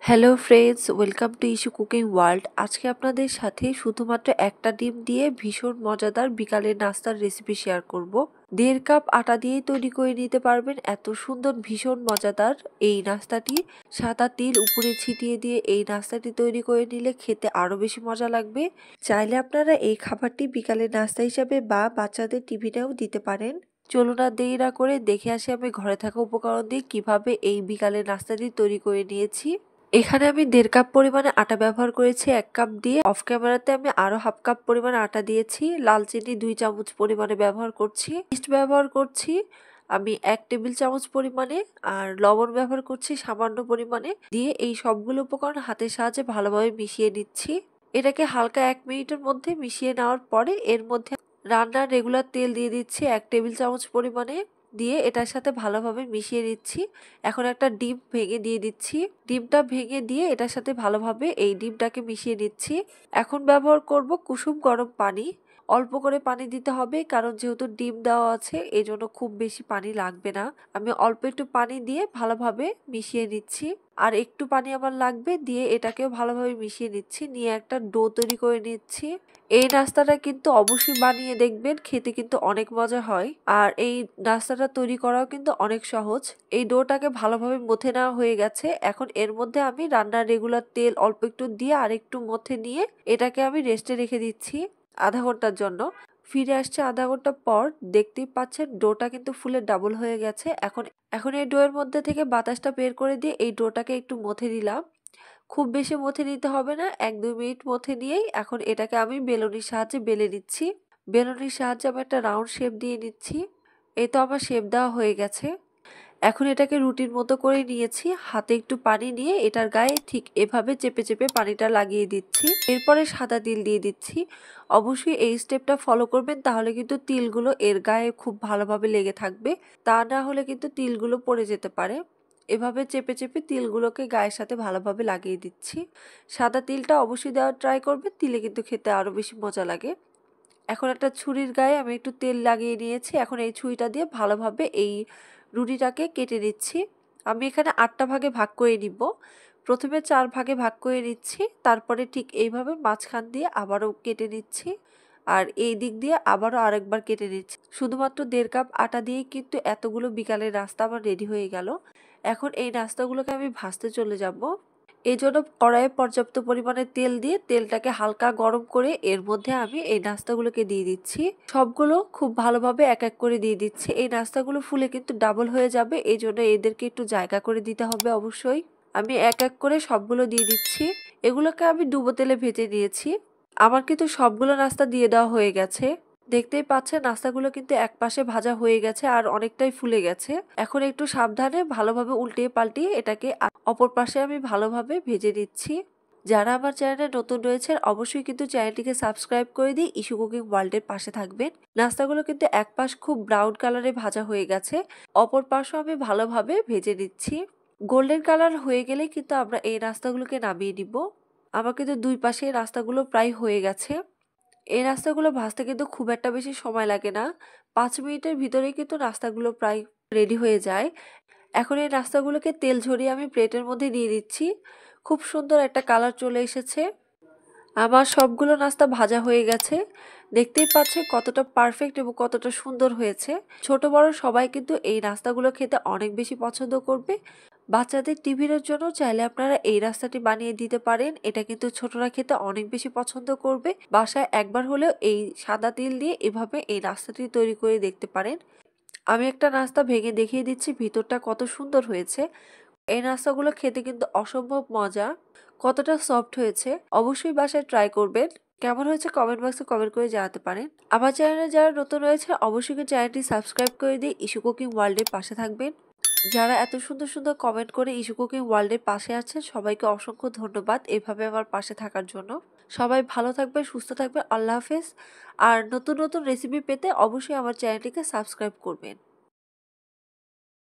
Hello friends, welcome to issue cooking world. আজকে আপনাদের সাথে শুধুমাত্র একটা ডিম দিয়ে ভীষণ মজাদার বিকালের নাস্তার রেসিপি শেয়ার করব। 1.5 কাপ আটা দিয়েই তৈরি করে নিতে পারবেন এত সুন্দর ভীষণ মজাদার এই নাস্তাটি। সাদা তিল উপরে ছিটিয়ে দিয়ে এই নাস্তাটি তৈরি করে নিলে খেতে আরও বেশি মজা লাগবে। চাইলে আপনারা এই খাবারটি বিকালের নাস্তা হিসাবে বা বাচ্চাদের টিফিনেও দিতে পারেন। চলুন আর দেরি না করে দেখে আসি আমি ঘরে থাকা উপকরণ দিয়ে কিভাবে এই বিকালের নাস্তাটি তৈরি করে নিয়েছি। এখানে আমি 1.5 কাপ পরিমাণে আটা ব্যবহার করেছি 1 কাপ দিয়ে। অফ ক্যামেরাতে আমি আরো হাফ কাপ পরিমাণে আটা দিয়েছি। লাল চিনি 2 চামচ পরিমাণে ব্যবহার করছি। ইস্ট ব্যবহার করছি আমি 1 টেবিল চামচ পরিমাণে, আর লবণ ব্যবহার করছি সামান্য পরিমাণে। দিয়ে এই সবগুলো উপকরণ হাতের সাহায্যে ভালোভাবে মিশিয়ে নিচ্ছি। এটাকে হালকা 1 মিনিটের মধ্যে মিশিয়ে নেওয়ার পরে এর মধ্যে রান্নার রেগুলার তেল দিয়ে দিচ্ছি 1 টেবিল চামচ পরিমাণে। দিয়ে এটার সাথে ভালোভাবে মিশিয়ে নিচ্ছি। এখন একটা ডিম ভেঙে দিয়ে দিচ্ছি। ডিমটা ভেঙে দিয়ে এটার সাথে ভালোভাবে এই ডিমটাকে মিশিয়ে নিচ্ছি। এখন ব্যবহার করব কুসুম গরম পানি। অল্প করে পানি দিতে হবে, কারণ যেহেতু ডিম দেওয়া আছে এই জন্য খুব বেশি পানি লাগবে না। আমি অল্প একটু পানি দিয়ে ভালোভাবে মিশিয়ে নিচ্ছি। আর একটু পানি আমার লাগবে, দিয়ে এটাকেও ভালোভাবে মিশিয়ে নিচ্ছি। নিয়ে একটা ডো তৈরি করে নিচ্ছি। এই নাস্তাটা কিন্তু অবশ্যই বানিয়ে দেখবেন, খেতে কিন্তু অনেক মজা হয়। আর এই নাস্তাটা তৈরি করাও কিন্তু অনেক সহজ। এই ডোটাকে ভালোভাবে মথে নেওয়া হয়ে গেছে। এখন এর মধ্যে আমি রান্নার রেগুলার তেল অল্প একটু দিয়ে আর একটু মথে নিয়ে এটাকে আমি রেস্টে রেখে দিচ্ছি আধা ঘন্টার জন্য। ফিরে আসছে আধা ঘন্টা পর। দেখতেই পাচ্ছেন ডোটা কিন্তু ফুলে ডাবল হয়ে গেছে। এখন এই ডোয়ের মধ্যে থেকে বাতাসটা বের করে দিয়ে এই ডোটাকে একটু মথে দিলাম। খুব বেশি মথে নিতে হবে না, 1-2 মিনিট মথে নিয়েই এখন এটাকে আমি বেলুনির সাহায্যে বেলে নিচ্ছি। বেলুনির সাহায্যে আমি একটা রাউন্ড শেপ দিয়ে নিচ্ছি। এই তো আমার শেপ দেওয়া হয়ে গেছে। এখন এটাকে রুটির মতো করে নিয়েছি। হাতে একটু পানি নিয়ে এটার গায়ে ঠিক এভাবে চেপে চেপে পানিটা লাগিয়ে দিচ্ছি। এরপরে সাদা তিল দিয়ে দিচ্ছি। অবশ্যই এই স্টেপটা ফলো করবেন, তাহলে কিন্তু তিলগুলো এর গায়ে খুব ভালোভাবে লেগে থাকবে। তা না হলে কিন্তু তিলগুলো পড়ে যেতে পারে। এভাবে চেপে চেপে তিলগুলোকে গায়ের সাথে ভালোভাবে লাগিয়ে দিচ্ছি। সাদা তিলটা অবশ্যই দেওয়ার ট্রাই করবে, তিলে কিন্তু খেতে আরও বেশি মজা লাগে। এখন একটা ছুরির গায়ে আমি একটু তেল লাগিয়ে নিয়েছি। এখন এই ছুরিটা দিয়ে ভালোভাবে এই রুটিটাকে কেটে নিচ্ছি। আমি এখানে 8টা ভাগে ভাগ করে নিব। প্রথমে 4 ভাগে ভাগ করে নিচ্ছি, তারপরে ঠিক এইভাবে মাঝখান দিয়ে আবারও কেটে নিচ্ছি। আর এই দিক দিয়ে আবারও আরেকবার কেটে নিচ্ছি। শুধুমাত্র 1.5 কাপ আটা দিয়েই কিন্তু এতগুলো বিকালের নাস্তা আমার রেডি হয়ে গেল। এখন এই নাস্তাগুলোকে আমি ভাজতে চলে যাব। এই জন্য কড়াইয়ে পর্যাপ্ত পরিমাণে তেল দিয়ে তেলটাকে হালকা গরম করে এর মধ্যে আমি এই নাস্তাগুলোকে দিয়ে দিচ্ছি। সবগুলো খুব ভালোভাবে এক এক করে দিয়ে দিচ্ছি। এই নাস্তাগুলো ফুলে কিন্তু ডাবল হয়ে যাবে, এই জন্য এদেরকে একটু জায়গা করে দিতে হবে অবশ্যই। আমি এক এক করে সবগুলো দিয়ে দিচ্ছি। এগুলোকে আমি ডুবো তেলে ভেজে নিয়েছি। আমার কিন্তু সবগুলো নাস্তা দিয়ে দেওয়া হয়ে গেছে। দেখতেই পাচ্ছেন নাস্তাগুলো কিন্তু এক পাশে ভাজা হয়ে গেছে আর অনেকটাই ফুলে গেছে। এখন একটু সাবধানে ভালোভাবে উল্টিয়ে পাল্টিয়ে এটাকে অপর পাশে আমি ভালোভাবে ভেজে নিচ্ছি। যারা আমার চ্যানেলে নতুন রয়েছেন অবশ্যই কিন্তু চ্যানেলটিকে সাবস্ক্রাইব করে দিয়ে ইস্যু কুকিং ওয়ার্ল্ডের পাশে থাকবেন। নাস্তাগুলো কিন্তু এক পাশ খুব ব্রাউন কালারে ভাজা হয়ে গেছে, অপর পাশও আমি ভালোভাবে ভেজে নিচ্ছি। গোল্ডেন কালার হয়ে গেলে কিন্তু আমরা এই নাস্তাগুলোকে নামিয়ে নিব। আমার কিন্তু দুই পাশে নাস্তাগুলো প্রায় হয়ে গেছে। এই নাস্তাগুলো ভাজতে কিন্তু খুব একটা বেশি সময় লাগে না। 5 মিনিটের ভিতরেই কিন্তু নাস্তাগুলো প্রায় রেডি হয়ে যায়। এখন এই নাস্তাগুলোকে তেল ঝরিয়ে আমি প্লেটের মধ্যে দিয়ে দিচ্ছি। খুব সুন্দর একটা কালার চলে এসেছে। আমার সবগুলো নাস্তা ভাজা হয়ে গেছে। দেখতেই পাচ্ছেন কতটা পারফেক্ট এবং কতটা সুন্দর হয়েছে। ছোট বড় সবাই কিন্তু এই নাস্তাগুলো খেতে অনেক বেশি পছন্দ করবে। বাচ্চাদের টিফিনের জন্য চাইলে আপনারা এই নাস্তাটি বানিয়ে দিতে পারেন। এটা কিন্তু ছোটরা খেতে অনেক বেশি পছন্দ করবে। বাসায় একবার হলেও এই সাদা তিল দিয়ে এভাবে এই নাস্তাটি তৈরি করে দেখতে পারেন। আমি একটা নাস্তা ভেঙে দেখিয়ে দিচ্ছি ভিতরটা কত সুন্দর হয়েছে। এই নাস্তাগুলো খেতে কিন্তু অসম্ভব মজা। কতটা সফট হয়েছে অবশ্যই বাসায় ট্রাই করবেন। কেমন হয়েছে কমেন্ট বক্সে কমেন্ট করে জানাতে পারেন। আমার চ্যানেলে যারা নতুন রয়েছে অবশ্যই চ্যানেলটি সাবস্ক্রাইব করে দিয়ে ইস্যু কুকিং ওয়ার্ল্ডের পাশে থাকবেন। যারা এত সুন্দর সুন্দর কমেন্ট করে ইস্যু কুকিং ওয়ার্ল্ডের পাশে আছেন সবাইকে অসংখ্য ধন্যবাদ এভাবে আমার পাশে থাকার জন্য। সবাই ভালো থাকবে, সুস্থ থাকবে। আল্লাহ হাফেজ। আর নতুন নতুন রেসিপি পেতে অবশ্যই আমার চ্যানেলটিকে সাবস্ক্রাইব করবেন।